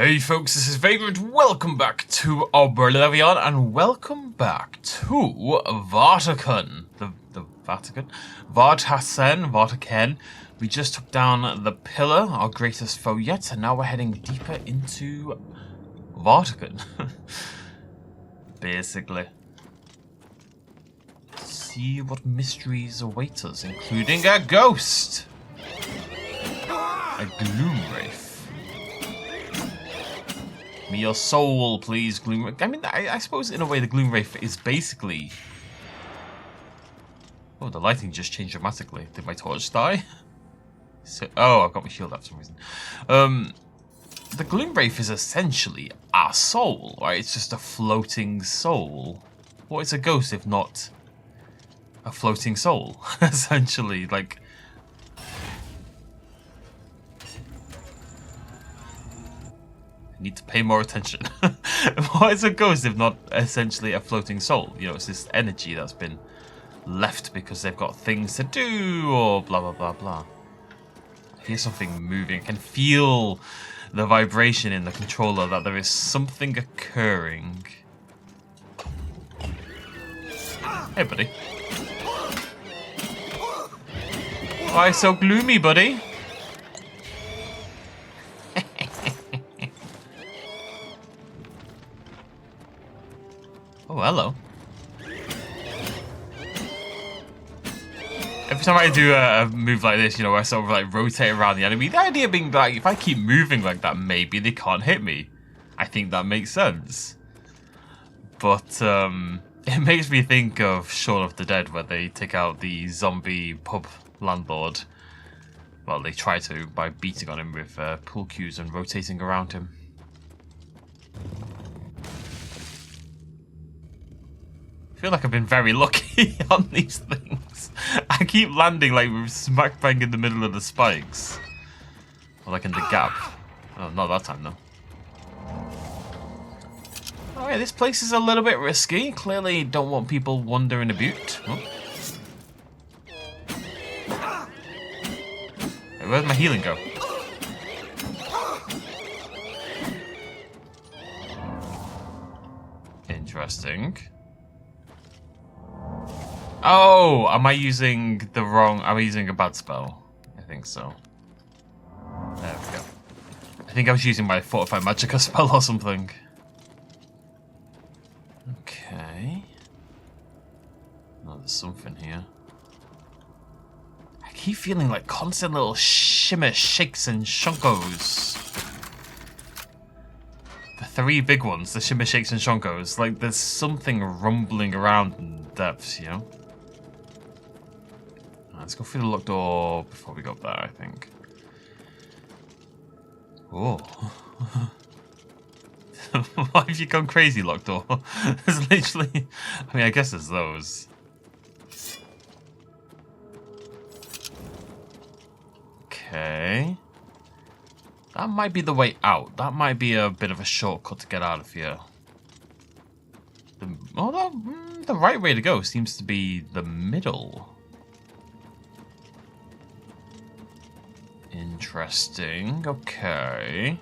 Hey folks, this is Vagrant. Welcome back to Oblivion and welcome back to Vatican. The Vatican? Vatican. We just took down the pillar, our greatest foe yet, and now we're heading deeper into Vatican. Basically. See what mysteries await us, including a ghost! A gloom wraith. Me your soul, please, Gloom Wraith. I mean, I suppose in a way the Gloom Wraith is basically... Oh, the lighting just changed dramatically. Did my torch die? Oh, I've got my shield up for some reason. The Gloom Wraith is essentially our soul, right? It's just a floating soul. What is a ghost if not a floating soul? Essentially, like... Need to pay more attention. What is a ghost if not essentially a floating soul? You know, it's this energy that's been left because they've got things to do or blah blah blah blah. I hear something moving. I can feel the vibration in the controller that there is something occurring. Hey buddy. Why so gloomy, buddy? Oh, hello. Every time I do a move like this, you know, where I sort of like rotate around the enemy, the idea being like, if I keep moving like that, maybe they can't hit me. I think that makes sense. But it makes me think of Shaun of the Dead, where they take out the zombie pub landlord. Well, they try to by beating on him with pool cues and rotating around him. I feel like I've been very lucky on these things. I keep landing like smack bang in the middle of the spikes. Or like in the gap. Oh, not that time though. Oh yeah, this place is a little bit risky. Clearly don't want people wandering about. Oh. Hey, where'd my healing go? Interesting. Oh, am I using the wrong... Am I using a bad spell? I think so. There we go. I think I was using my Fortify Magicka spell or something. Okay. Oh, there's something here. I keep feeling like constant little shimmer, shakes and shonkos. The three big ones, the shimmer, shakes and shonkos. Like there's something rumbling around in the depths, you know? Let's go through the locked door before we go up there, I think. Oh. Why have you gone crazy, locked door? There's literally... I mean, I guess there's those. Okay. That might be the way out. That might be a bit of a shortcut to get out of here. Although, the right way to go seems to be the middle. Interesting. Okay.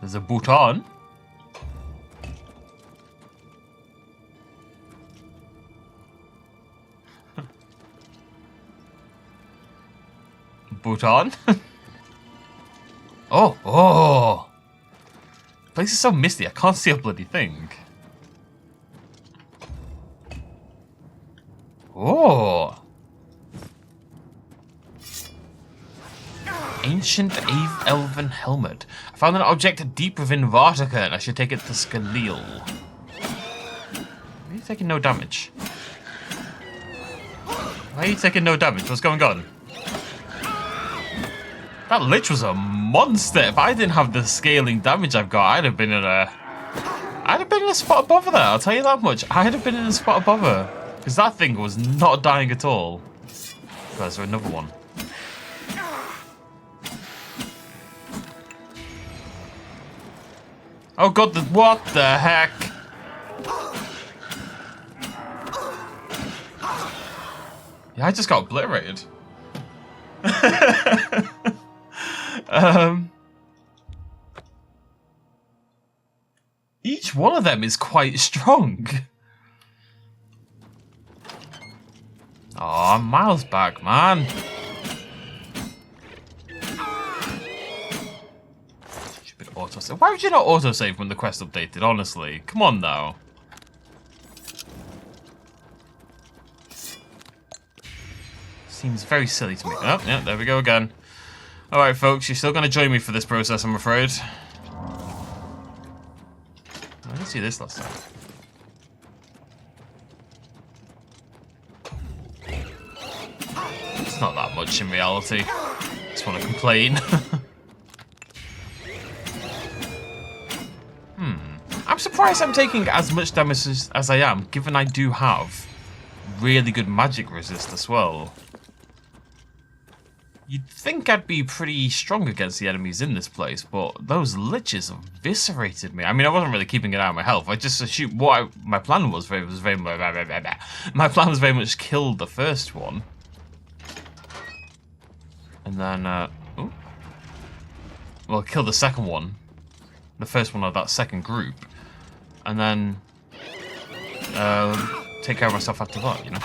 There's a Bhutan. Bhutan. Oh. The place is so misty. I can't see a bloody thing. Oh! Ancient Elven Helmet. I found an object deep within Vatican. I should take it to Cyrodiil. Why are you taking no damage? Why are you taking no damage? What's going on? That Lich was a monster. If I didn't have the scaling damage I've got, I'd have been in a spot above her there, I'll tell you that much. I'd have been in a spot above her. Because that thing was not dying at all. There's another one. Oh god, what the heck? Yeah, I just got obliterated. Each one of them is quite strong. Oh, I'm miles back, man. Stupid autosave. Why would you not autosave when the quest updated, honestly? Come on now. Seems very silly to me. Oh, yeah, there we go again. Alright, folks, you're still going to join me for this process, I'm afraid. I didn't see this last time. It's not that much in reality. Just want to complain. I'm surprised I'm taking as much damage as I am, given I do have really good magic resist as well. You'd think I'd be pretty strong against the enemies in this place, but those liches eviscerated me. I mean, I wasn't really keeping it out of my health. I just assumed my plan was very my plan was very much kill the first one, and then well, kill the second one, the first one of that second group, and then take care of myself after that, you know.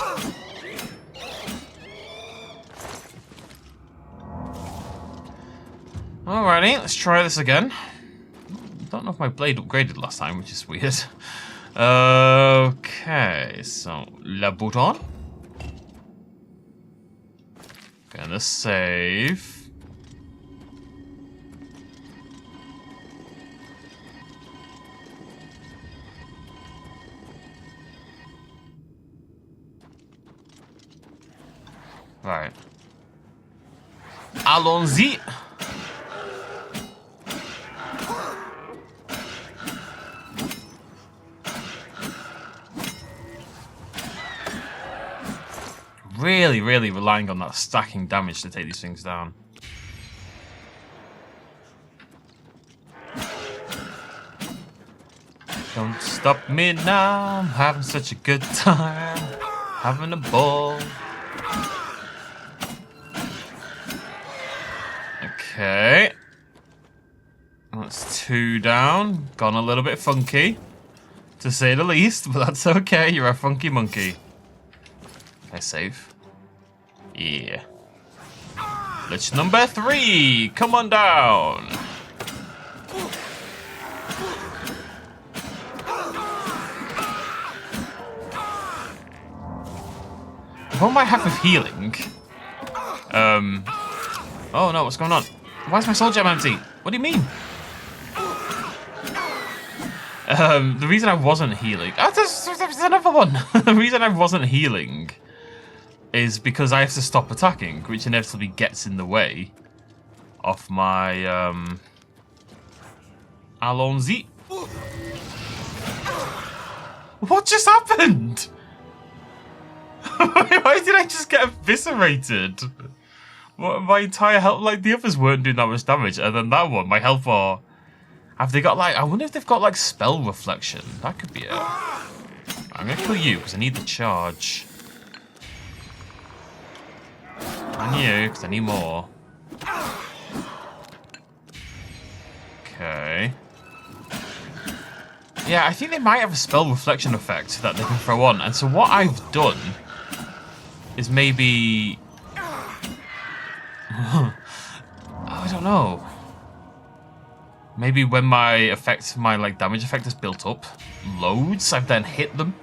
Alrighty, let's try this again. Don't know if my blade upgraded last time, which is weird. Okay, so le bouton. Gonna save. Right. Allons-y. Really relying on that stacking damage to take these things down. Don't stop me now, I'm having such a good time, having a ball. Okay. That's 2 down. Gone a little bit funky, to say the least, but that's okay, you're a funky monkey. Can I save? Yeah. Lich number 3, come on down. What am I have with healing? Oh no, what's going on? Why is my soul gem empty? What do you mean? The reason I wasn't healing... Oh, there's another one! The reason I wasn't healing is because I have to stop attacking, which inevitably gets in the way of my, allons-y. What just happened? Why did I just get eviscerated? My entire health, like, the others weren't doing that much damage, and then that one, my health bar... Have they got, like, I wonder if they've got, like, spell reflection. That could be it. I'm gonna kill you, because I need the charge. And you, because I need more. Okay. Yeah, I think they might have a spell reflection effect that they can throw on. And so what I've done is maybe... I don't know. Maybe when my like damage effect is built up loads, I've then hit them.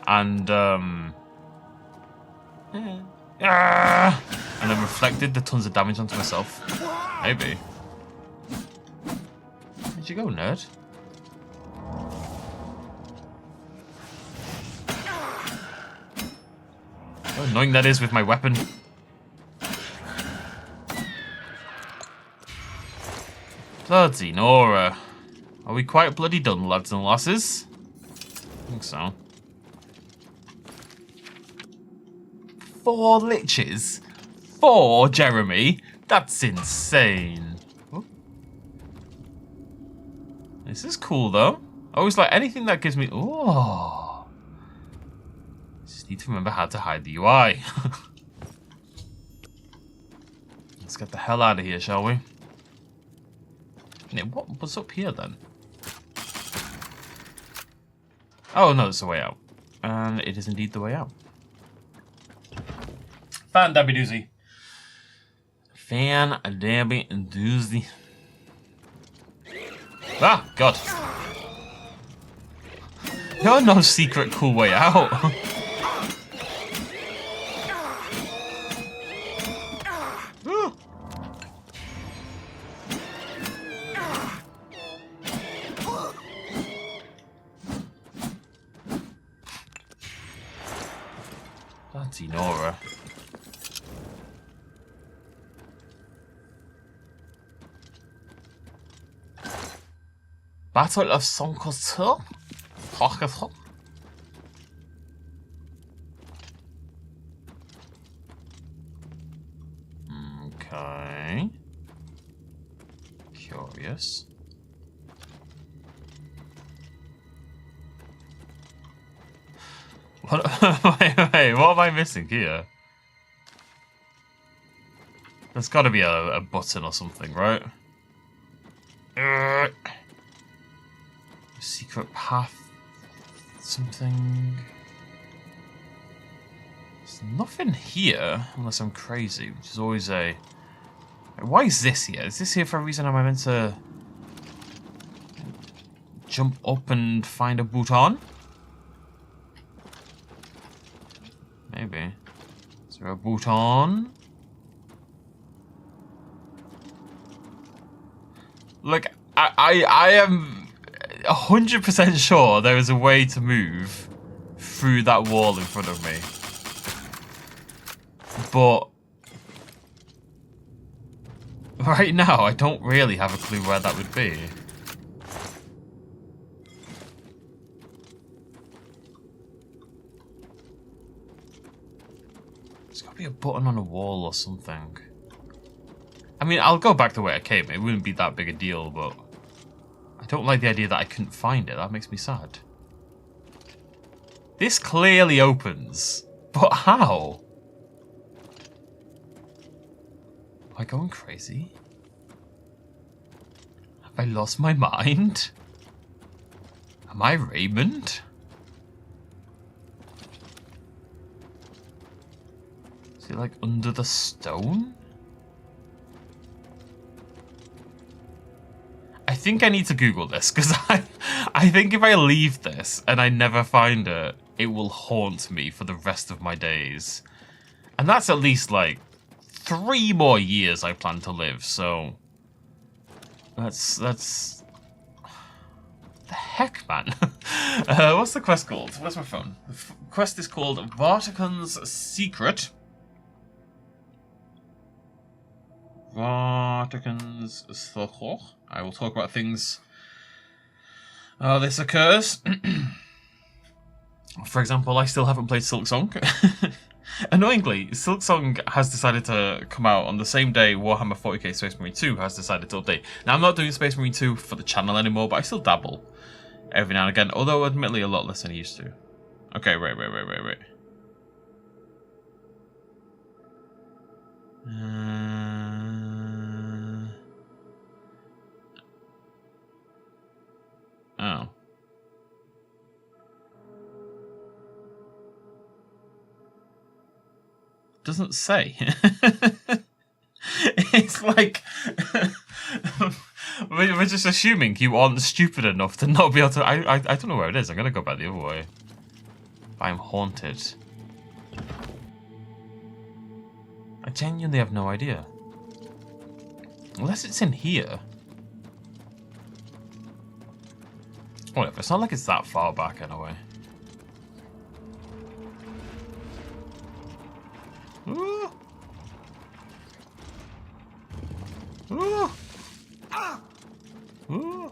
And and then reflected the tons of damage onto myself. Maybe. Where'd you go, nerd? How annoying that is with my weapon. Bloody Nora. Are we quite bloody done, lads and lasses? I think so. 4 liches? 4, Jeremy? That's insane. Oh. This is cool, though. I always like anything that gives me... Oh. Just need to remember how to hide the UI. Let's get the hell out of here, shall we? Yeah, what's up here then? Oh no, it's the way out. And it is indeed the way out. Fan dabby doozy. Fan dabby doozy. Ah, God. You're no secret cool way out. That's Nora. Battle of Sonkosul? Okay. Curious. What? wait, what am I missing here? There's got to be a button or something, right? Secret path. Something. There's nothing here, unless I'm crazy, which is always a... Why is this here? Is this here for a reason? Am I meant to jump up and find a button? Maybe. Is there a button? Look, I am 100% sure there is a way to move through that wall in front of me. But right now, I don't really have a clue where that would be. There's got to be a button on a wall or something. I mean, I'll go back the way I came. It wouldn't be that big a deal, but I don't like the idea that I couldn't find it. That makes me sad. This clearly opens, but how? Am I going crazy? Have I lost my mind? Am I Raymond? Is it like under the stone? I think I need to Google this, because I think if I leave this and I never find it, it will haunt me for the rest of my days. And that's at least like 3 more years I plan to live, so that's the heck, man. What's the quest called? Where's my phone? The quest is called Vatican's Secret. Vatican's Secret. I will talk about things. This occurs. For example, I still haven't played Silksong. Annoyingly, Silksong has decided to come out on the same day Warhammer 40k Space Marine 2 has decided to update. Now, I'm not doing Space Marine 2 for the channel anymore, but I still dabble every now and again, although admittedly a lot less than I used to. Okay, wait. Oh. Doesn't say. It's like we're just assuming you aren't stupid enough to not be able to. I don't know where it is. I'm gonna go back the other way. I'm haunted. I genuinely have no idea. Unless it's in here. Whatever. It's not like it's that far back anyway. Ooh. Ooh. Ooh.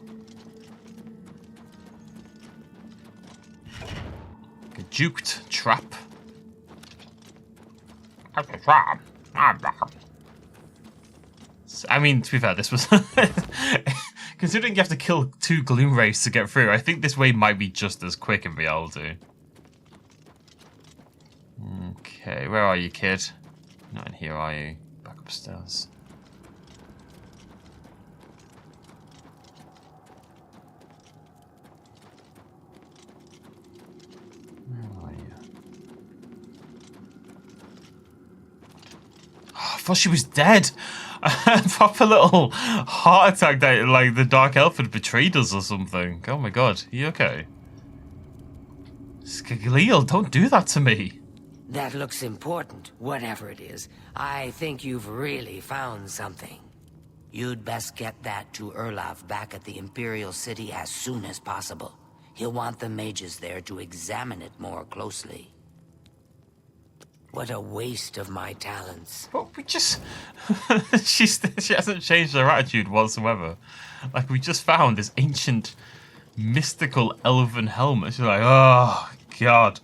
A juked trap. I mean, to be fair, this was... Considering you have to kill 2 gloom wraiths to get through, I think this way might be just as quick in reality. Okay, where are you, kid? Not in here, are you? Back upstairs. Oh, yeah. Oh, I thought she was dead. Proper little heart attack that like the Dark Elf had betrayed us or something. Oh my god, are you okay? Cyrodiil, don't do that to me. That looks important, whatever it is. I think you've really found something. You'd best get that to Erlaf back at the Imperial City as soon as possible. He'll want the mages there to examine it more closely. What a waste of my talents. But we just... she hasn't changed her attitude whatsoever. Like, we just found this ancient, mystical elven helmet. She's like, oh, God.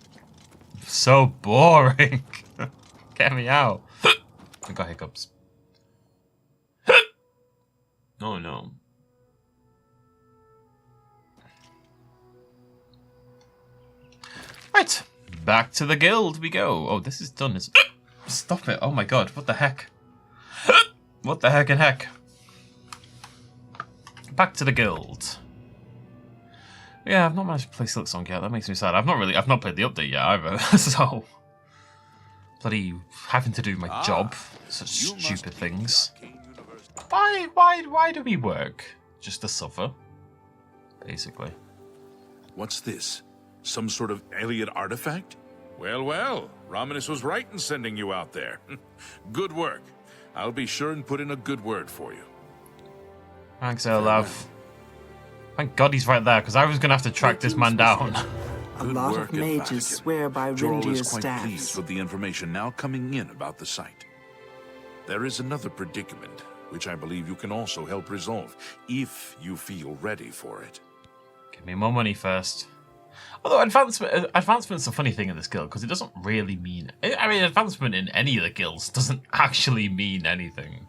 So boring. Get me out. I got hiccups. Oh, no. Right. Back to the guild we go. Oh, this is done. Stop it. Oh my god. What the heck? What the heck and heck? Back to the guild. Yeah, I've not managed to play Silk Song yet. That makes me sad. I've not played the update yet either. So bloody having to do my job. Such stupid things. Why do we work? Just to suffer. Basically. What's this? Some sort of alien artifact? Well, well, Romanus was right in sending you out there. Good work. I'll be sure and put in a good word for you. Thanks, Olaf. Thank God he's right there, because I was going to have to track this man down. A lot of mages swear by Jorl is Rindir's quite staffs. pleased with the information now coming in about the site. There is another predicament, which I believe you can also help resolve, if you feel ready for it. Give me more money first. Although advancement's a funny thing in this guild, because it doesn't really mean... I mean, advancement in any of the guilds doesn't actually mean anything.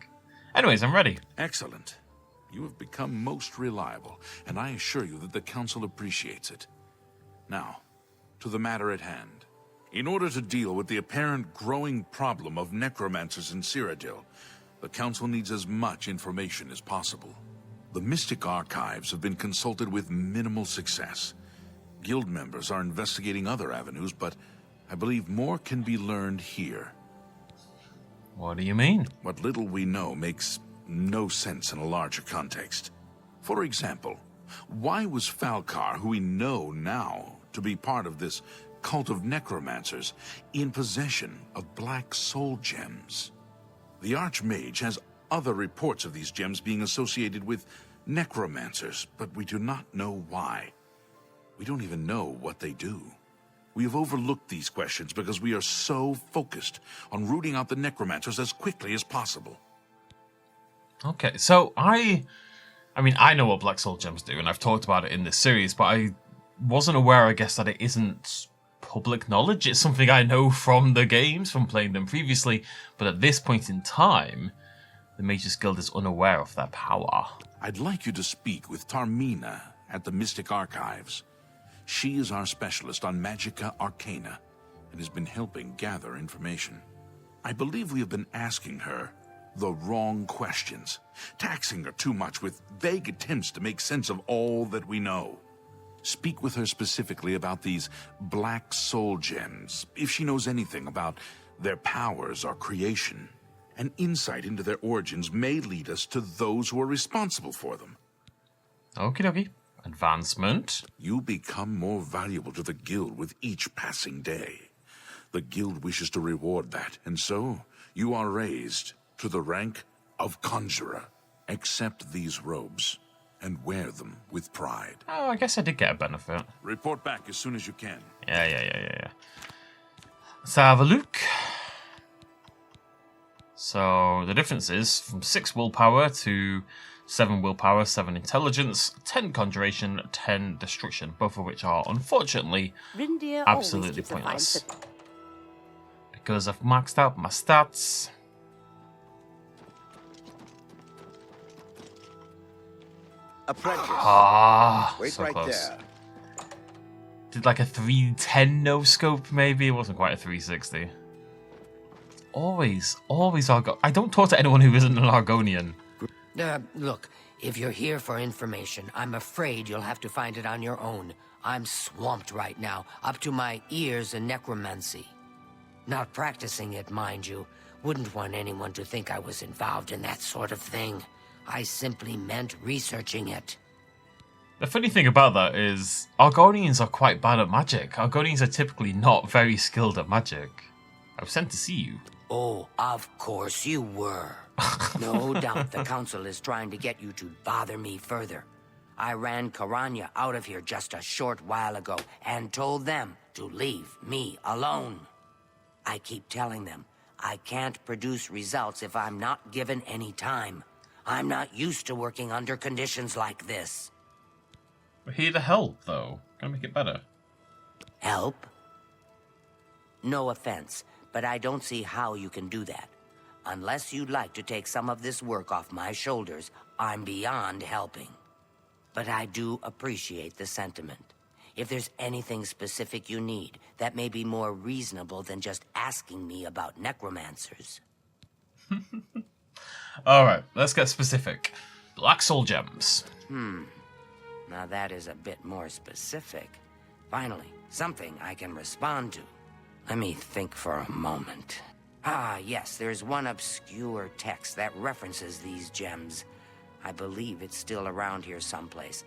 Anyways, I'm ready. Excellent. You have become most reliable, and I assure you that the Council appreciates it. Now, to the matter at hand. In order to deal with the apparent growing problem of necromancers in Cyrodiil, the Council needs as much information as possible. The Mystic Archives have been consulted with minimal success. Guild members are investigating other avenues, but I believe more can be learned here. What do you mean? What little we know makes no sense in a larger context. For example, why was Falcar, who we know now to be part of this cult of necromancers, in possession of black soul gems? The Archmage has other reports of these gems being associated with necromancers, but we do not know why. We don't even know what they do. We have overlooked these questions because we are so focused on rooting out the necromancers as quickly as possible. Okay, so I mean, I know what Black Soul Gems do, and I've talked about it in this series, but I wasn't aware, I guess, that it isn't public knowledge. It's something I know from the games, from playing them previously, but at this point in time, the Mages Guild is unaware of their power. I'd like you to speak with Tarmina at the Mystic Archives. She is our specialist on Magica Arcana and has been helping gather information. I believe we have been asking her the wrong questions, taxing her too much with vague attempts to make sense of all that we know. Speak with her specifically about these black soul gems, if she knows anything about their powers or creation. An insight into their origins may lead us to those who are responsible for them. Okie dokie. Advancement. You become more valuable to the Guild with each passing day. The Guild wishes to reward that, and so you are raised to the rank of Conjurer. Accept these robes and wear them with pride. Oh, I guess I did get a benefit. Report back as soon as you can. Yeah. Let's have a look. So the difference is from 6 willpower to 7 willpower, 7 intelligence, 10 conjuration, 10 destruction, both of which are unfortunately absolutely pointless. Because I've maxed out my stats. Apprentice. Wait So right close. there. Did like a 310 no scope maybe? It wasn't quite a 360. Always I don't talk to anyone who isn't an Argonian. Look, if you're here for information, I'm afraid you'll have to find it on your own. I'm swamped right now, up to my ears in necromancy. Not practicing it, mind you. Wouldn't want anyone to think I was involved in that sort of thing. I simply meant researching it. The funny thing about that is, Argonians are quite bad at magic. Argonians are typically not very skilled at magic. I was sent to see you. Oh, of course you were. No doubt the council is trying to get you to bother me further. I ran Karanya out of here just a short while ago and told them to leave me alone. I keep telling them I can't produce results if I'm not given any time. I'm not used to working under conditions like this. We're here to help, though. Can I make it better? Help? No offense, but I don't see how you can do that. Unless you'd like to take some of this work off my shoulders, I'm beyond helping. But I do appreciate the sentiment. If there's anything specific you need, that may be more reasonable than just asking me about necromancers. Alright, let's get specific. Black Soul Gems. Now that is a bit more specific. Finally, something I can respond to. Let me think for a moment. Ah, yes, there's one obscure text that references these gems. I believe it's still around here someplace,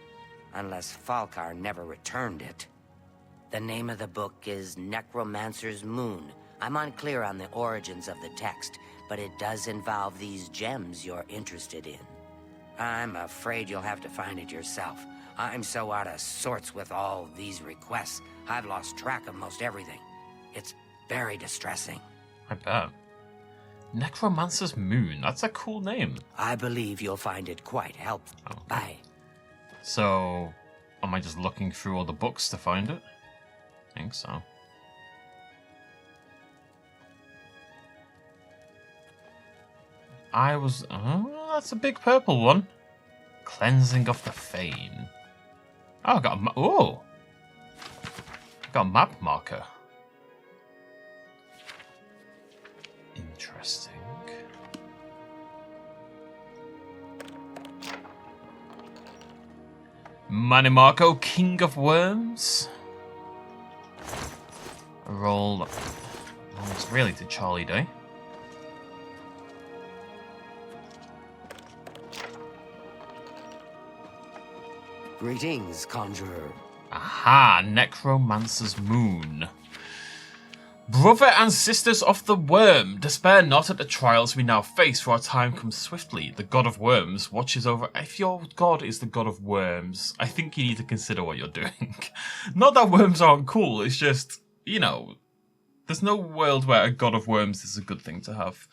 unless Falkar never returned it. The name of the book is Necromancer's Moon. I'm unclear on the origins of the text, but it does involve these gems you're interested in. I'm afraid you'll have to find it yourself. I'm so out of sorts with all these requests, I've lost track of most everything. It's very distressing. I bet. Necromancer's Moon. That's a cool name. I believe you'll find it quite helpful. Oh. Bye. So, am I just looking through all the books to find it? I think so. Oh, that's a big purple one. Cleansing of the Fane. Oh, I got a map marker. Interesting. Manimarco, King of Worms. A roll almost really to Charlie Day. Greetings, Conjurer. Aha, Necromancer's Moon. Brother and sisters of the Worm, despair not at the trials we now face, for our time comes swiftly. The God of Worms watches over... If your God is the God of Worms, I think you need to consider what you're doing. Not that worms aren't cool, it's just, you know, there's no world where a God of Worms is a good thing to have.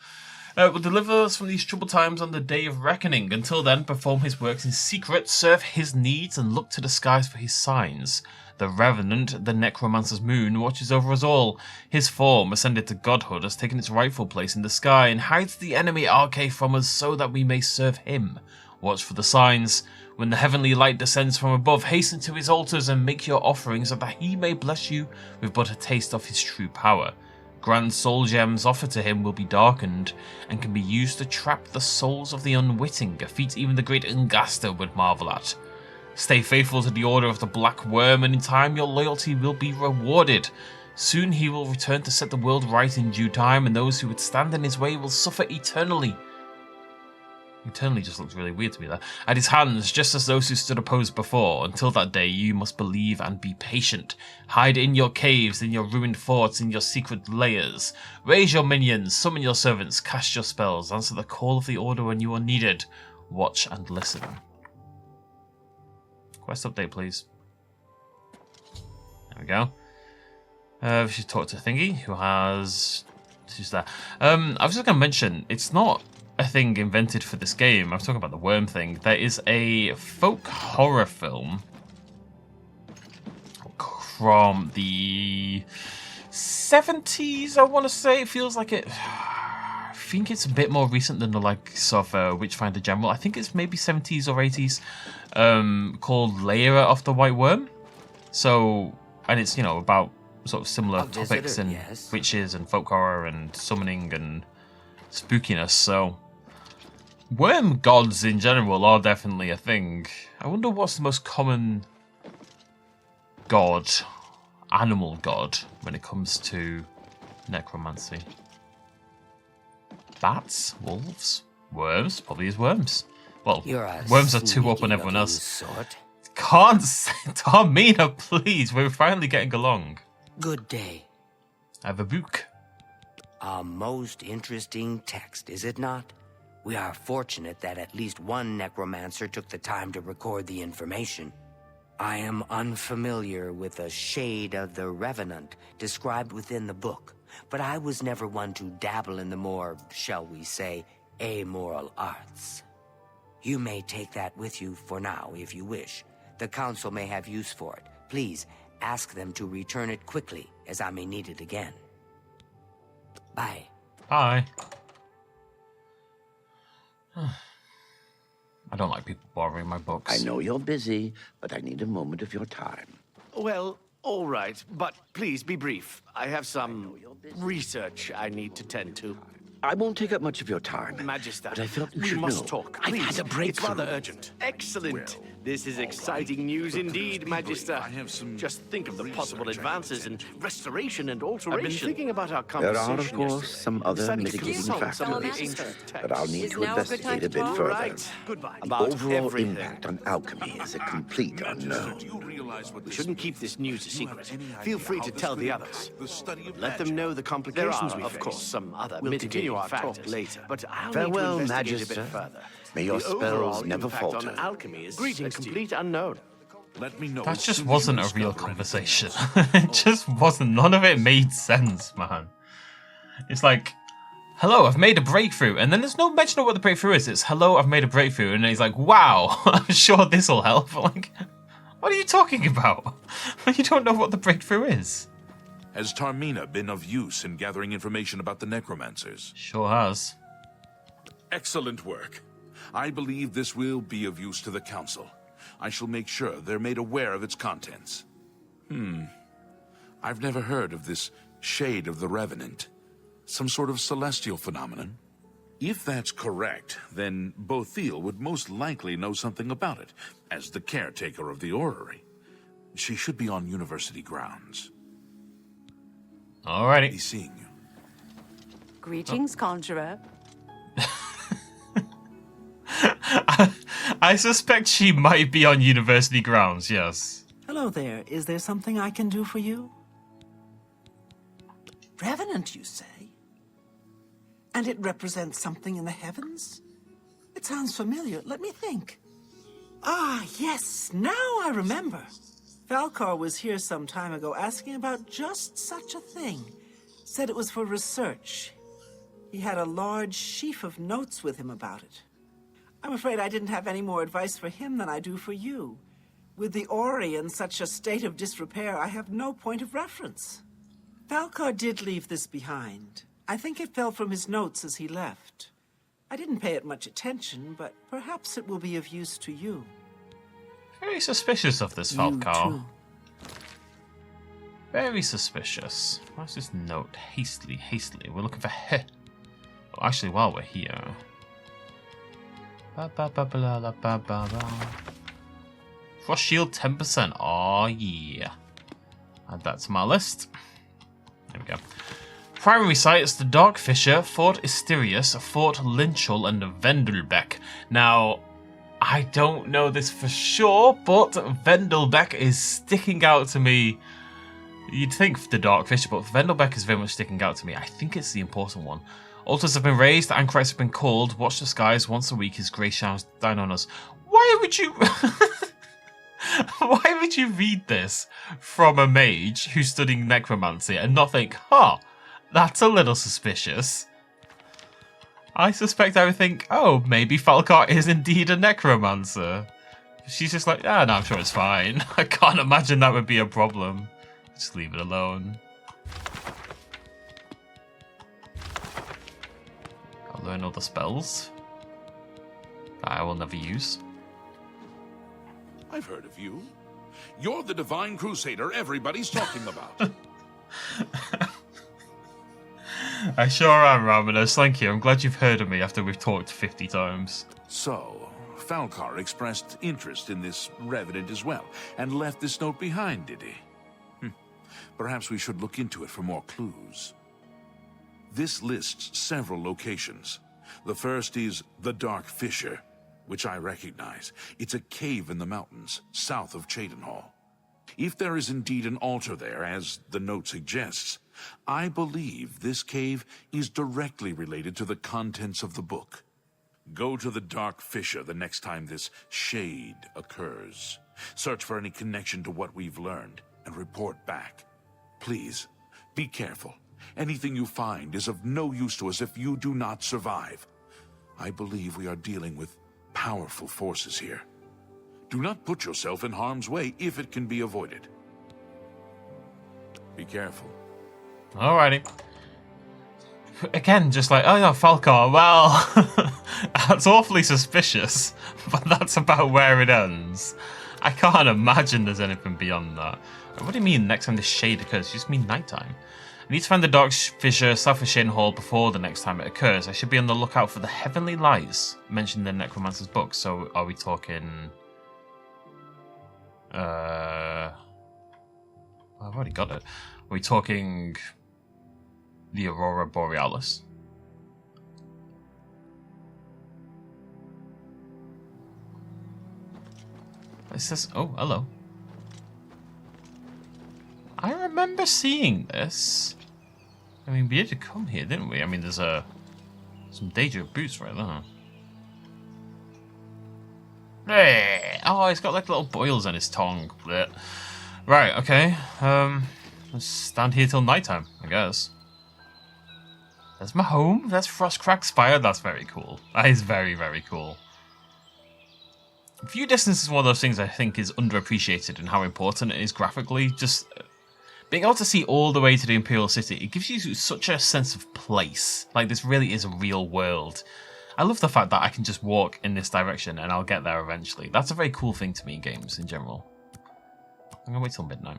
Will deliver us from these troubled times on the day of reckoning. Until then, perform his works in secret, serve his needs, and look to the skies for his signs. The Revenant, the Necromancer's Moon, watches over us all. His form, ascended to godhood, has taken its rightful place in the sky and hides the enemy Arche from us so that we may serve him. Watch for the signs. When the heavenly light descends from above, hasten to his altars and make your offerings so that he may bless you with but a taste of his true power. Grand soul gems offered to him will be darkened and can be used to trap the souls of the unwitting, a feat even the great Ungaster would marvel at. Stay faithful to the order of the Black Worm, and in time your loyalty will be rewarded. Soon he will return to set the world right in due time, and those who would stand in his way will suffer eternally. Eternally just looks really weird to me there. At his hands, just as those who stood opposed before. Until that day, you must believe and be patient. Hide in your caves, in your ruined forts, in your secret lairs. Raise your minions, summon your servants, cast your spells, answer the call of the order when you are needed. Watch and listen. Quest update, please. There we go. We should talk to Thingy, who has... Who's there? I was just going to mention, it's not a thing invented for this game. I was talking about the worm thing. There is a folk horror film from the 70s, I want to say. It feels like it... I think it's a bit more recent than the likes of Witchfinder General. I think it's maybe 70s or 80s, called Layer of the White Worm. So, and it's, you know, about sort of similar topics and witches and folk horror and summoning and spookiness. So, worm gods in general are definitely a thing. I wonder what's the most common god, animal god, when it comes to necromancy. Bats, wolves, worms, probably is worms. Well, worms are 2 up on everyone else. Sort. Can't say, Tarmina, please. We're finally getting along. Good day. I have a book. A most interesting text, is it not? We are fortunate that at least one necromancer took the time to record the information. I am unfamiliar with the shade of the revenant described within the book, but I was never one to dabble in the more, shall we say, amoral arts. You may take that with you for now, if you wish. The council may have use for it. Please, ask them to return it quickly, as I may need it again. Bye. Bye. I don't like people borrowing my books. I know you're busy, but I need a moment of your time. Well, all right, but please be brief. I have some research I need to tend to. I won't take up much of your time. Magister, but I felt you we should must know. talk. I've Please. had a breakthrough. It's rather urgent. Excellent. This is exciting news indeed, Magister. I have some Just think of the possible research I advances in need to tend restoration and to. alteration. I've been thinking about our There conversation are, of course, yesterday. some other Decided to mitigating consult some of the factors ancient that I'll need texts. to Is now a good time investigate a to bit talk? further. Right. Goodbye. The About overall everything. impact on alchemy is a complete unknown. Do you realize what We this shouldn't means? keep this news a Do you have secret. any Feel idea free how to this tell could the impact others. the study of Let them magic? know the complications There are, we of face. course, some other We'll mitigating continue our talk factors later. But I'll Farewell, need to investigate Magister. a bit further. May your The overall spells never impact falter. on alchemy is a complete unknown. Let me know That as just soon as wasn't you a real discover conversation. anything. It just wasn't. None of it made sense, man. It's like, hello, I've made a breakthrough. And then there's no mention of what the breakthrough is. It's, hello, I've made a breakthrough. And then he's like, wow, I'm sure this will help. Like, what are you talking about? You don't know what the breakthrough is. Has Tarmina been of use in gathering information about the necromancers? Sure has. Excellent work. I believe this will be of use to the Council. I shall make sure they're made aware of its contents. I've never heard of this shade of the Revenant. Some sort of celestial phenomenon? If that's correct, then Bethesda would most likely know something about it, as the caretaker of the orrery. She should be on university grounds. Alrighty. Be seeing you. Greetings, conjurer. I suspect she might be on university grounds, yes. Hello there. Is there something I can do for you? Revenant, you say? And it represents something in the heavens? It sounds familiar. Let me think. Ah, yes. Now I remember. Falcar was here some time ago asking about just such a thing. Said it was for research. He had a large sheaf of notes with him about it. I'm afraid I didn't have any more advice for him than I do for you. With the Ori in such a state of disrepair, I have no point of reference. Falcar did leave this behind. I think it fell from his notes as he left. I didn't pay it much attention, but perhaps it will be of use to you. Very suspicious of this You Falcar. too. Very suspicious. What's this note? Hastily. We're looking for he. Oh, actually, while we're here. Frost shield 10%. Oh yeah. Add that to my list. There we go. Primary sites: the Darkfisher, Fort Isterius, Fort Lynchel, and Vendelbeck. Now, I don't know this for sure, but Vendelbeck is sticking out to me. You'd think the Darkfisher, but Vendelbeck is very much sticking out to me. I think it's the important one. Altars have been raised, anchorites have been called. Watch the skies once a week as grey showers down on us. Why would you... Why would you read this from a mage who's studying necromancy and not think, huh, that's a little suspicious? I suspect I would think, oh, maybe Falcar is indeed a necromancer. She's just like, no, I'm sure it's fine. I can't imagine that would be a problem. Just leave it alone. I'll learn all the spells that I will never use. I've heard of you. You're the Divine Crusader everybody's talking about. I sure am, Raminus. Thank you. I'm glad you've heard of me after we've talked 50 times. So, Falcar expressed interest in this revenant as well, and left this note behind, did he? Perhaps we should look into it for more clues. This lists several locations. The first is the Dark Fissure, which I recognize. It's a cave in the mountains, south of Cheydinhal. If there is indeed an altar there, as the note suggests, I believe this cave is directly related to the contents of the book. Go to the Dark Fissure the next time this shade occurs. Search for any connection to what we've learned, and report back. Please, be careful. Anything you find is of no use to us if you do not survive. I believe we are dealing with powerful forces here. Do not put yourself in harm's way if it can be avoided. Be careful. Alrighty. Again, just like, oh yeah, Falcar, well, that's awfully suspicious, but that's about where it ends. I can't imagine there's anything beyond that. What do you mean next time the shade occurs? You just mean nighttime? I need to find the Dark Fissure south of Cheydinhal before the next time it occurs. I should be on the lookout for the Heavenly Lights mentioned in the Necromancer's book. So are we talking... I've already got it. Are we talking the Aurora Borealis? It says, oh, hello. I remember seeing this. I mean, we had to come here, didn't we? I mean, there's some danger boots right there. Hey! Oh, he's got like little boils on his tongue. Blech. Right, okay. Let's stand here till nighttime, I guess. That's my home. That's Frostcrack Spire. That's very cool. That is very, very cool. View distance is one of those things I think is underappreciated in how important it is graphically. Just being able to see all the way to the Imperial City, it gives you such a sense of place. Like, this really is a real world. I love the fact that I can just walk in this direction and I'll get there eventually. That's a very cool thing to me in games in general. I'm gonna wait till midnight.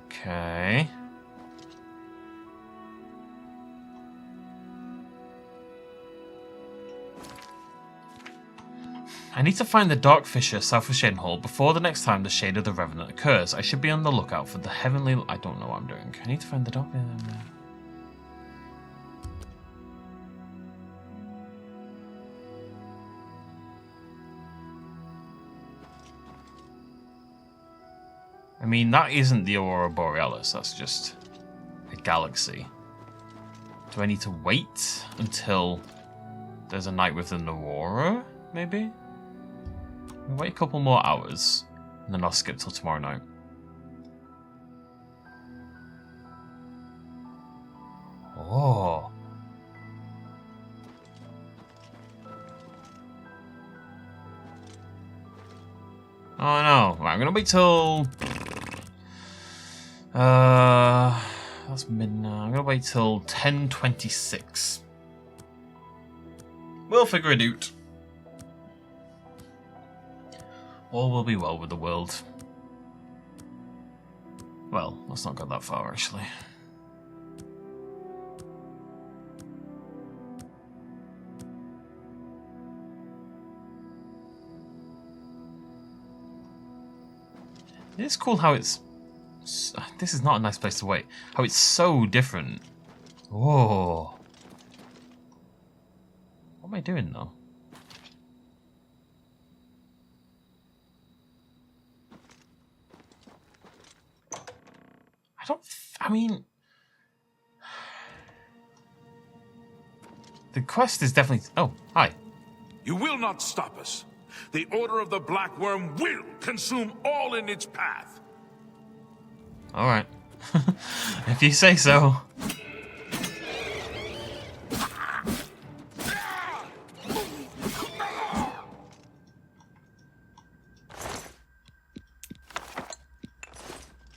Okay. I need to find the Dark Fissure south of Cheydinhal before the next time the Shade of the Revenant occurs. I should be on the lookout for the Heavenly... I don't know what I'm doing. I need to find the Dark... I mean, that isn't the Aurora Borealis, that's just a galaxy. Do I need to wait until there's a night with an Aurora, maybe? I'll wait a couple more hours, and then I'll skip till tomorrow night. Oh. Oh no, right, I'm gonna wait till... that's midnight. I'm gonna wait till 10:26. We'll figure it out. All will be well with the world. Well, let's not go that far, actually. It's cool how it's... This is not a nice place to wait. How it's so different. Whoa. What am I doing, though? I mean... The quest is definitely... Oh, hi. You will not stop us. The Order of the Black Worm will consume all in its path. Alright. If you say so.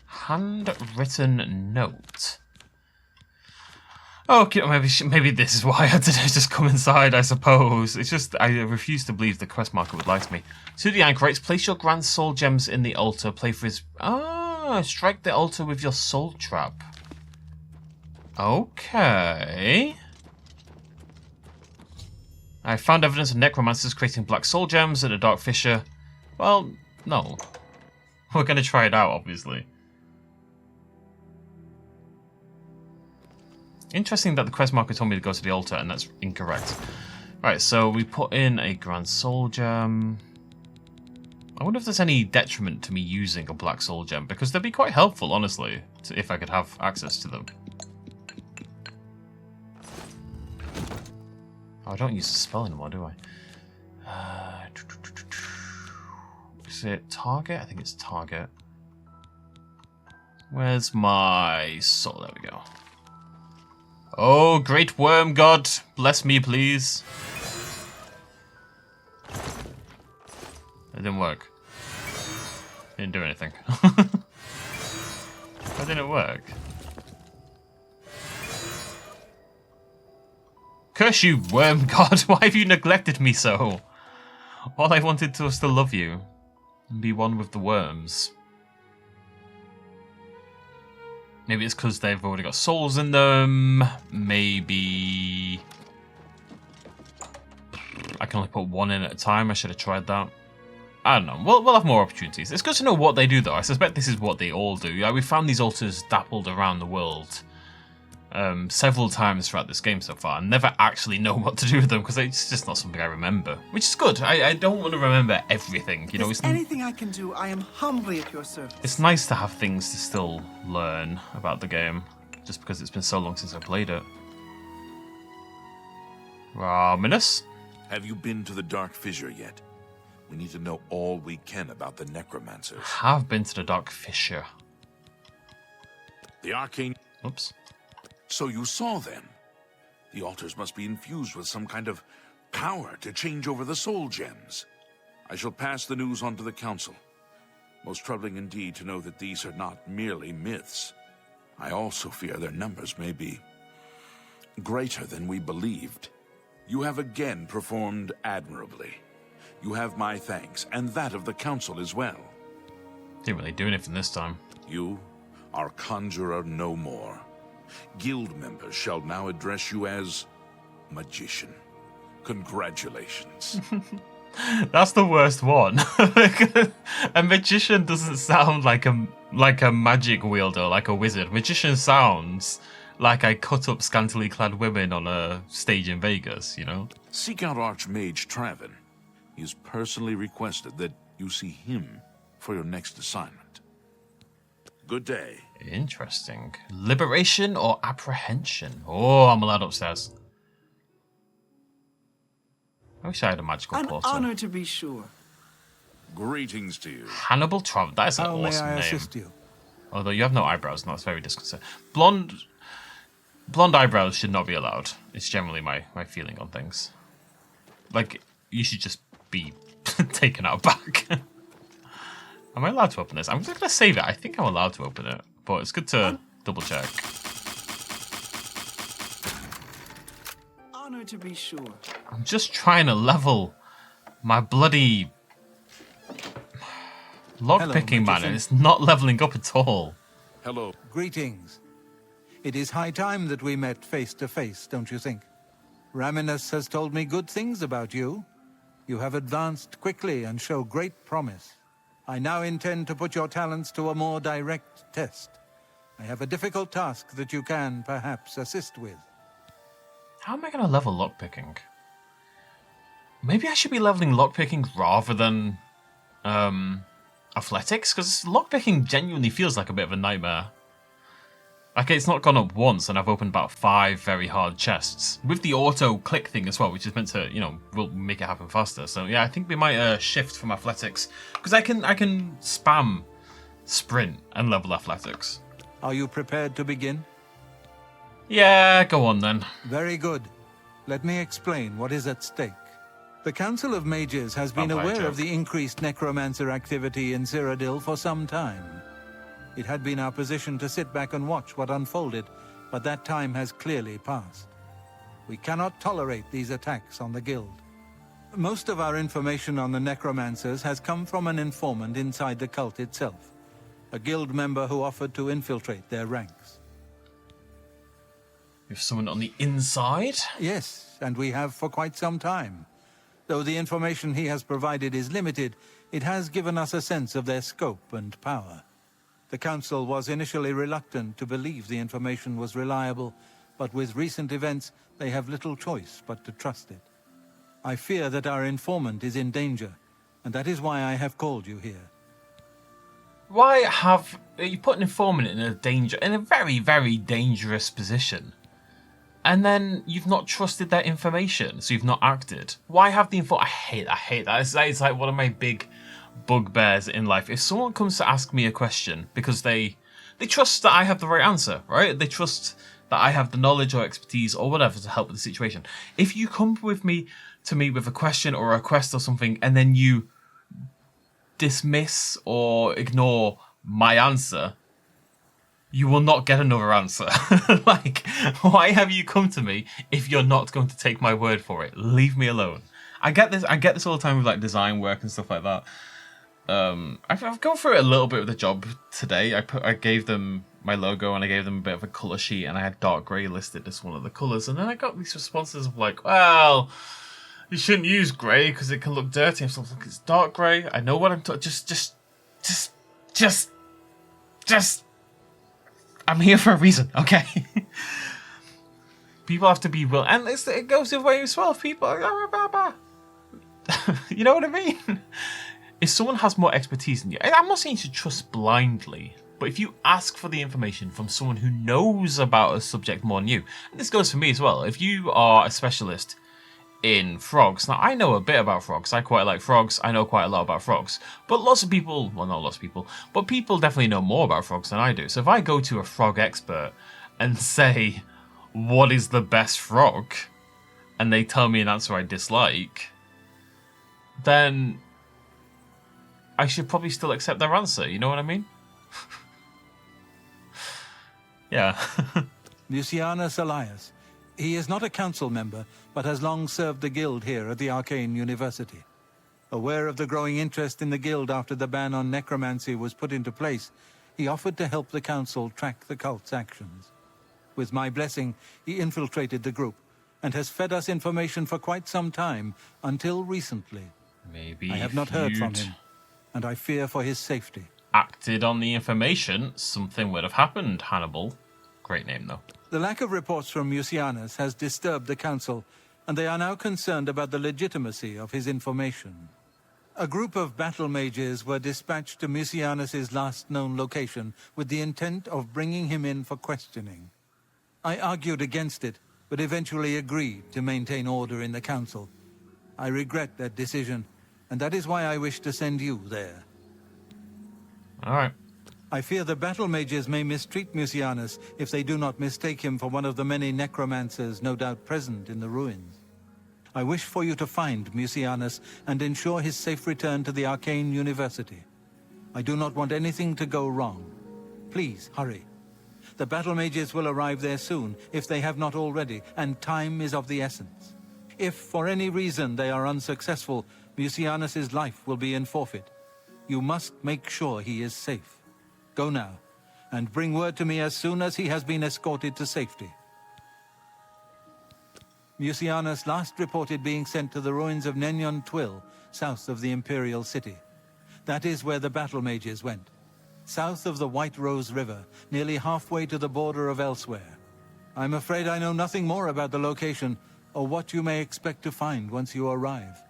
Handwritten note. Okay, maybe this is why I had to just come inside, I suppose. It's just, I refuse to believe the quest marker would lie to me. Cyrodiil writes, place your grand soul gems in the altar, play for his... Ah, strike the altar with your soul trap. Okay. I found evidence of necromancers creating black soul gems at a dark fissure. Well, no. We're going to try it out, obviously. Interesting that the quest marker told me to go to the altar, and that's incorrect. Right, so we put in a grand soul gem. I wonder if there's any detriment to me using a black soul gem, because they'd be quite helpful, honestly, if I could have access to them. Oh, I don't use the spell anymore, do I? Is it target? I think it's target. Where's my soul? There we go. Oh, great worm god, bless me, please. It didn't work. It didn't do anything. Why didn't it work? Curse you, worm god! Why have you neglected me so? All I wanted was to love you and be one with the worms. Maybe it's because they've already got souls in them. Maybe I can only put one in at a time. I should have tried that. I don't know. We'll have more opportunities. It's good to know what they do, though. I suspect this is what they all do. Yeah, we found these altars dappled around the world several times throughout this game so far, and never actually know what to do with them because it's just not something I remember, which is good. I don't want to remember everything. You know, Is anything I can do, I am humbly at your service. It's nice to have things to still learn about the game, just because it's been so long since I played it. Raminus? Have you been to the Dark Fissure yet? We need to know all we can about the necromancers. Have been to the Dark Fissure. The arcane... Oops. So you saw them. The altars must be infused with some kind of power to change over the soul gems. I shall pass the news on to the council. Most troubling indeed to know that these are not merely myths. I also fear their numbers may be greater than we believed. You have again performed admirably. You have my thanks, and that of the council as well. Didn't really do anything this time. You are conjurer no more. Guild members shall now address you as magician. Congratulations. That's the worst one. A magician doesn't sound like a magic wielder, like a wizard. Magician sounds like I cut up scantily clad women on a stage in Vegas, you know? Seek out Archmage Travin. He has personally requested that you see him for your next assignment. Good day. Interesting. Liberation or apprehension? Oh, I'm allowed upstairs. I wish I had a magical An portal. honor to be sure. Greetings to you. Hannibal Trav. That is an How awesome may I name. assist you? Although you have no eyebrows, and that's very disconcerting. Blonde eyebrows should not be allowed. It's generally my feeling on things. Like, you should just be taken out back. Am I allowed to open this? I'm just going to save it. I think I'm allowed to open it, but it's good to double check. Honor to be sure. I'm just trying to level my bloody lockpicking man, and it's not leveling up at all. Hello. Greetings. It is high time that we met face to face, don't you think? Raminus has told me good things about you. You have advanced quickly and show great promise. I now intend to put your talents to a more direct test. I have a difficult task that you can, perhaps, assist with. How am I going to level lockpicking? Maybe I should be leveling lockpicking rather than athletics, because lockpicking genuinely feels like a bit of a nightmare. Like, it's not gone up once, and I've opened about 5 very hard chests. With the auto-click thing as well, which is meant to, you know, will make it happen faster. So, yeah, I think we might shift from athletics. Because I can spam sprint and level athletics. Are you prepared to begin? Yeah, go on then. Very good. Let me explain what is at stake. The Council of Mages has been Vampire aware joke. of the increased necromancer activity in Cyrodiil for some time. It had been our position to sit back and watch what unfolded, but that time has clearly passed. We cannot tolerate these attacks on the Guild. Most of our information on the necromancers has come from an informant inside the cult itself, a Guild member who offered to infiltrate their ranks. You have someone on the inside? Yes, and we have for quite some time. Though the information he has provided is limited, it has given us a sense of their scope and power. The Council was initially reluctant to believe the information was reliable, but with recent events, they have little choice but to trust it. I fear that our informant is in danger, and that is why I have called you here. Why have you put an informant in a very, very dangerous position? And then you've not trusted their information, so you've not acted. Why have the informant? I hate that. It's like one of my big bugbears in life. If someone comes to ask me a question because they trust that I have the right answer, right? They trust that I have the knowledge or expertise or whatever to help with the situation. If you come to me with a question or a request or something, and then you dismiss or ignore my answer, you will not get another answer. Like, why have you come to me if you're not going to take my word for it? Leave me alone. I get this all the time with like design work and stuff like that. I've gone through it a little bit with the job today. I gave them my logo and I gave them a bit of a colour sheet, and I had dark grey listed as one of the colours, and then I got these responses of like, well, you shouldn't use grey because it can look dirty. I'm sort of like, it's dark grey. I know what I'm talking. Just. I'm here for a reason, okay? People have to be willing, and it goes the way as well. People, you know what I mean? If someone has more expertise than you, I'm not saying you should trust blindly, but if you ask for the information from someone who knows about a subject more than you, and this goes for me as well. If you are a specialist in frogs, now I know a bit about frogs. I quite like frogs. I know quite a lot about frogs, but lots of people, well, not lots of people, but people definitely know more about frogs than I do. So if I go to a frog expert and say, what is the best frog? And they tell me an answer I dislike, then I should probably still accept their answer. You know what I mean? Yeah. Lucianus Elias. He is not a council member, but has long served the Guild here at the Arcane University. Aware of the growing interest in the Guild after the ban on necromancy was put into place, he offered to help the council track the cult's actions. With my blessing, he infiltrated the group, and has fed us information for quite some time, until recently. Maybe I have not heard from him, and I fear for his safety. Acted on the information, something would have happened, Hannibal. Great name, though. The lack of reports from Mucianus has disturbed the council, and they are now concerned about the legitimacy of his information. A group of battle mages were dispatched to Mucianus's last known location with the intent of bringing him in for questioning. I argued against it, but eventually agreed to maintain order in the council. I regret that decision, and that is why I wish to send you there. All right. I fear the battle mages may mistreat Mucianus if they do not mistake him for one of the many necromancers no doubt present in the ruins. I wish for you to find Mucianus and ensure his safe return to the Arcane University. I do not want anything to go wrong. Please, hurry. The battle mages will arrive there soon, if they have not already, and time is of the essence. If, for any reason, they are unsuccessful, Mucianus's life will be in forfeit. You must make sure he is safe. Go now, and bring word to me as soon as he has been escorted to safety. Mucianus last reported being sent to the ruins of Nenyon Twill, south of the Imperial City. That is where the battle mages went. South of the White Rose River, nearly halfway to the border of elsewhere. I'm afraid I know nothing more about the location, or what you may expect to find once you arrive.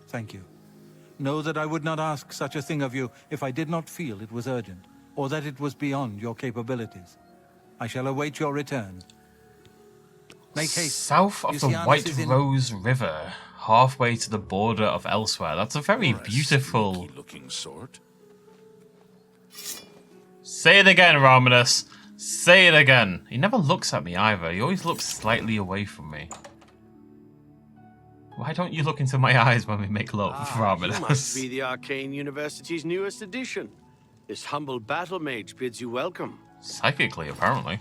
Thank you. Know that I would not ask such a thing of you if I did not feel it was urgent, or that it was beyond your capabilities. I shall await your return. Make haste. South of the White Rose River, halfway to the border of elsewhere. That's a very beautiful looking sort. Say it again, Romanus. Say it again. He never looks at me either. He always looks slightly away from me. Why don't you look into my eyes when we make love, Romanus? You must be the Arcane University's newest addition. This humble battle mage bids you welcome. Psychically, apparently.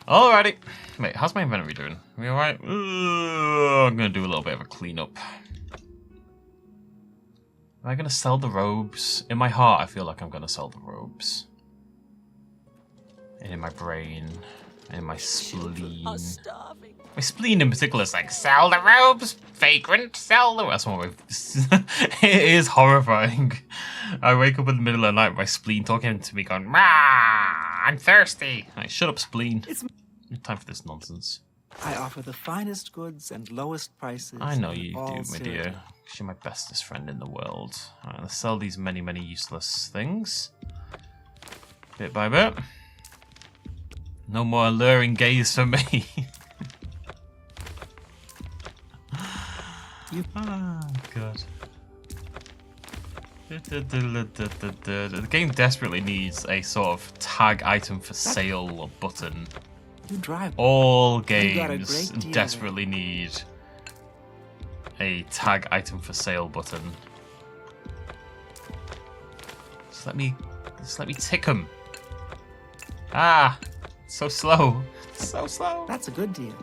Alrighty. Wait, how's my inventory doing? We alright? I'm gonna do a little bit of a cleanup. Am I gonna sell the robes? In my heart, I feel like I'm gonna sell the robes. And in my brain, and in my spleen. My spleen in particular is like, sell the robes, vagrant, sell the... That's one way. It is horrifying. I wake up in the middle of the night with my spleen talking to me going, "Rah, I'm thirsty." Like, shut up, spleen. It's Time for this nonsense. I offer the finest goods and lowest prices. I know in you all do, my Cyrodiil. dear. You're my bestest friend in the world. Alright, let's sell these many, many useless things. Bit by bit. No more alluring gaze for me. Ah, God. The game desperately needs a sort of tag item for sale button. You drive. All You got a games great deal desperately need a tag item for sale button. Just let me tick them. Ah, so slow, so slow. That's a good deal.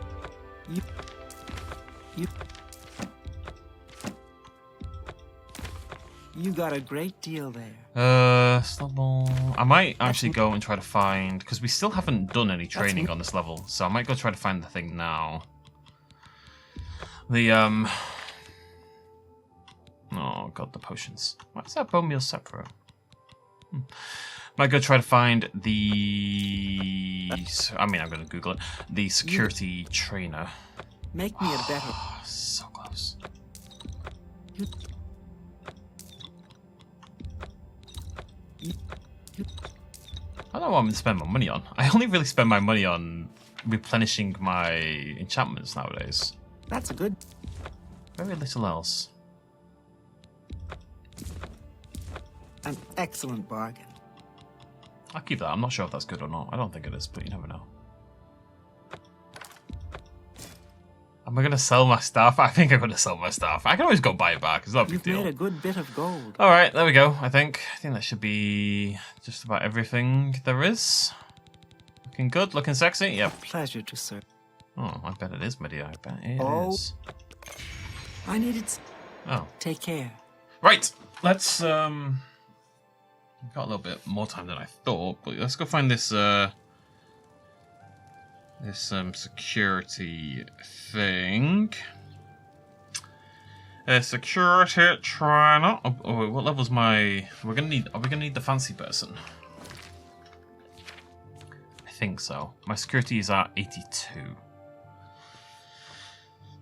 You got a great deal there. Snowball. I might actually go and try to find, because we still haven't done any training on this level, so I might go try to find the thing now. The oh god, the potions. What's that bone meal set for? Might go try to find the... I mean, I'm going to Google it. The security trainer. Make me a better. So close. I don't know what I'm going to spend my money on. I only really spend my money on replenishing my enchantments nowadays. That's a good. Very little else. An excellent bargain. I'll keep that. I'm not sure if that's good or not. I don't think it is, but you never know. Am I going to sell my stuff? I think I'm going to sell my stuff. I can always go buy it back. It's not a big You've deal. made a good bit of gold. All right, there we go. I think that should be just about everything there is. Looking good, looking sexy. Yep. Pleasure to serve. Oh, I bet it is, my dear. I bet it is. I needed. Oh. Take care. Right. Let's we've got a little bit more time than I thought, but let's go find this security thing. Security trainer. Oh, wait, what level's my? Are we gonna need the fancy person? I think so. My security is at 82.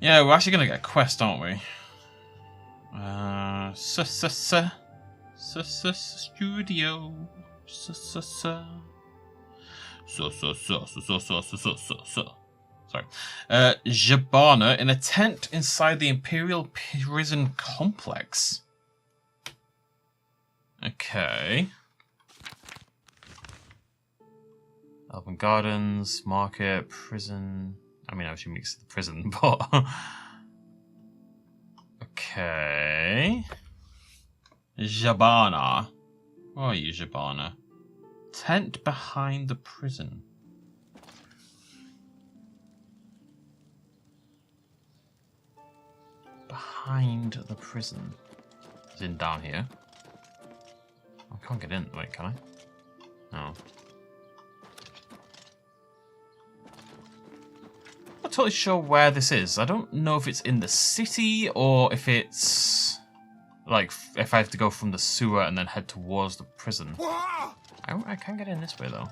Yeah, we're actually gonna get a quest, aren't we? Studio. Sorry. Jabana in a tent inside the Imperial Prison Complex. Okay. Elven Gardens, Market, Prison. I mean, I assume it's the prison, but... Okay. Jabana. Where are you, Jabana? Tent behind the prison. Behind the prison. Is in down here. I can't get in. Wait, can I? No. I'm not totally sure where this is. I don't know if it's in the city or if it's like if I have to go from the sewer and then head towards the prison. I can get in this way though.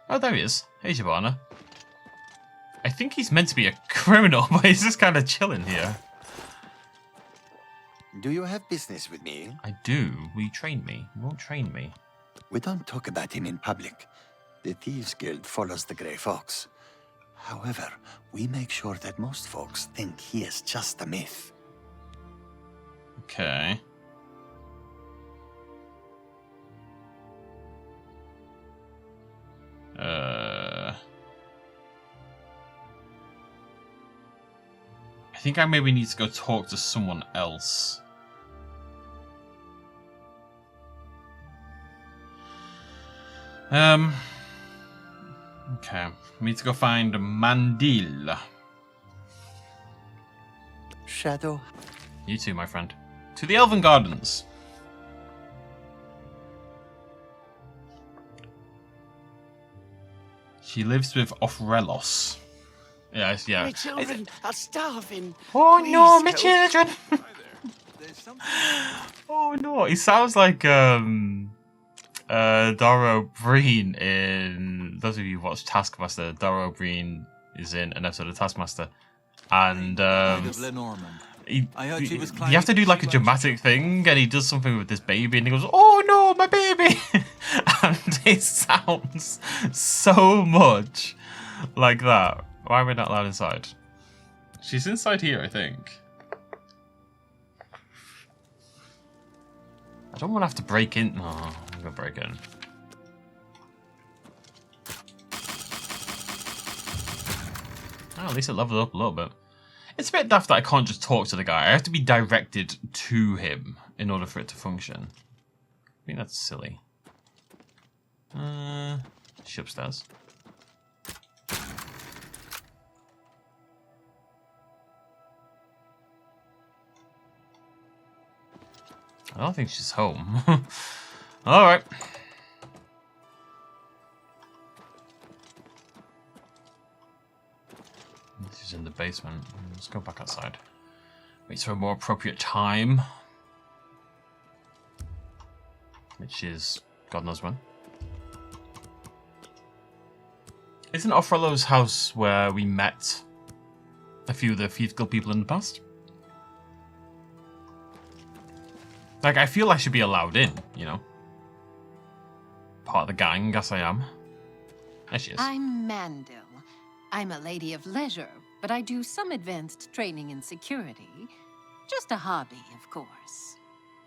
Oh, there he is. Hey, Jabana. I think he's meant to be a criminal, but he's just kind of chilling here. Do you have business with me? I do. Will you train me? You won't train me. We don't talk about him in public. The Thieves Guild follows the Grey Fox. However, we make sure that most folks think he is just a myth. Okay. I think I maybe need to go talk to someone else. Okay. We need to go find Mandil. Shadow. You too, my friend. To the Elven Gardens. She lives with Offrelos. Yes, yeah. My children are starving. Oh Please no, my help. children! Oh no, he sounds like Doro Breen in those of you who watch Taskmaster. Doro Breen is in an episode of Taskmaster, and you have to do like a dramatic thing, and he does something with this baby, and he goes, "Oh no, my baby!" And it sounds so much like that. Why are we not allowed inside? She's inside here, I think. I don't want to have to break in. No, I'm gonna break in. Oh, at least it leveled up a little bit. It's a bit daft that I can't just talk to the guy. I have to be directed to him in order for it to function. I think that's silly. Is she upstairs? I don't think she's home. Alright. She's in the basement. Let's go back outside. Wait for a more appropriate time. Which is God knows when. Isn't Offrelo's house where we met a few of the Thief Guild people in the past? Like, I feel I should be allowed in, you know? Part of the gang, guess I am. There she is. I'm Mandil. I'm a lady of leisure, but I do some advanced training in security. Just a hobby, of course.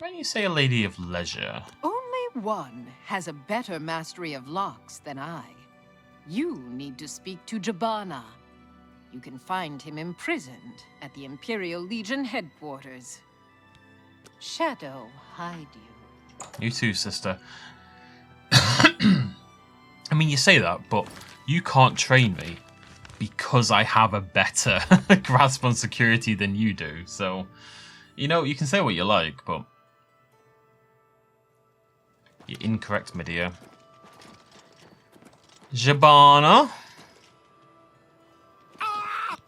When you say a lady of leisure... Only one has a better mastery of locks than I. You need to speak to Jabana. You can find him imprisoned at the Imperial Legion headquarters. Shadow, hide you. You too, sister. I mean, you say that, but you can't train me because I have a better grasp on security than you do. So, you know, you can say what you like, but you're incorrect, my dear. Jabana?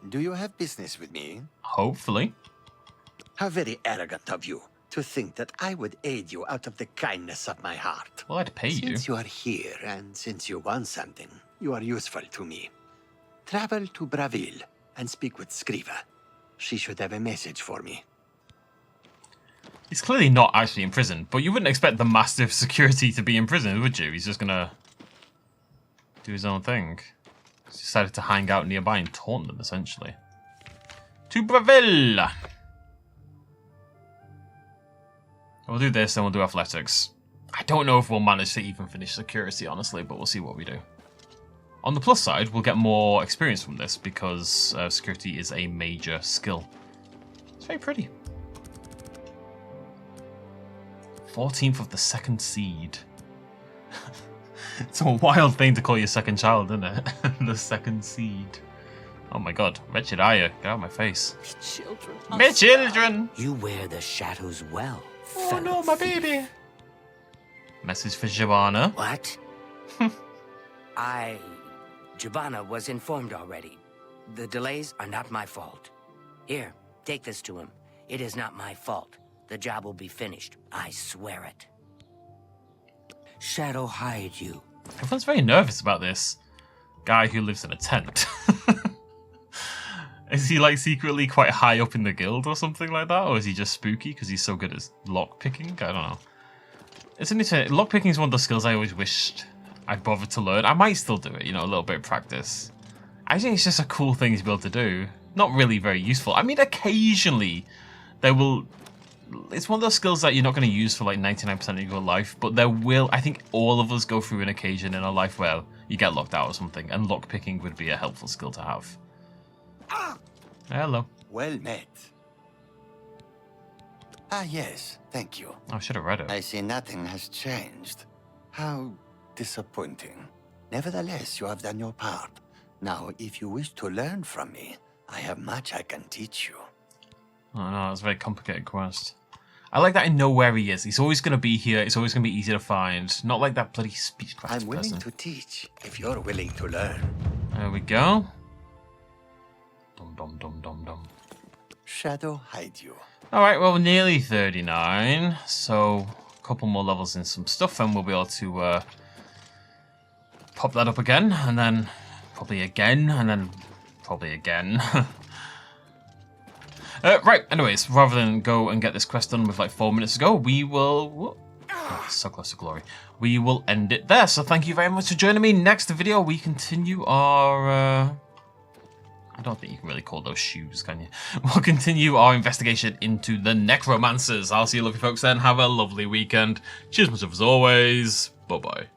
Do you have business with me? Hopefully. How very arrogant of you to think that I would aid you out of the kindness of my heart. Well, I'd pay you. Since you are here, and since you want something, you are useful to me. Travel to Bravil and speak with Skriva. She should have a message for me. He's clearly not actually in prison, but you wouldn't expect the Master of Security to be in prison, would you? He's just gonna do his own thing. He's decided to hang out nearby and taunt them, essentially. To Bravil! We'll do this, then we'll do athletics. I don't know if we'll manage to even finish security, honestly, but we'll see what we do. On the plus side, we'll get more experience from this because security is a major skill. It's very pretty. 14th of the second seed. It's a wild thing to call your second child, isn't it? The second seed. Oh my god, wretched are you? Get out of my face. Children. My children! You wear the shadows well. Oh no, my baby! Message for Jabana. What? Jabana was informed already. The delays are not my fault. Here, take this to him. It is not my fault. The job will be finished. I swear it. Shadow hide you. Everyone's very nervous about this guy who lives in a tent. Is he like secretly quite high up in the guild or something like that? Or is he just spooky because he's so good at lockpicking? I don't know. Lockpicking is one of the skills I always wished I'd bothered to learn. I might still do it, you know, a little bit of practice. I think it's just a cool thing to be able to do. Not really very useful. I mean, occasionally there will... It's one of those skills that you're not going to use for like 99% of your life, but there will... I think all of us go through an occasion in our life where you get locked out or something, and lockpicking would be a helpful skill to have. Hello. Well met. Ah, yes, thank you. I should have read it. I see nothing has changed. How disappointing. Nevertheless, you have done your part. Now, if you wish to learn from me, I have much I can teach you. Oh no, that's a very complicated quest. I like that I know where he is. He's always going to be here. It's always going to be easy to find. Not like that bloody speechcraft I'm willing person. to teach, if you're willing to learn. There we go. Dum dum dum dum dum. Shadow hide you. Alright, well, we're nearly 39. So, a couple more levels in some stuff, and we'll be able to pop that up again, and then probably again, and then probably again. Right, anyways, rather than go and get this quest done with like 4 minutes ago, we will... Oh, so close to glory. We will end it there. So thank you very much for joining me. Next video, we continue our... I don't think you can really call those shoes, can you? We'll continue our investigation into the necromancers. I'll see you lovely folks then. Have a lovely weekend. Cheers much as always. Bye-bye.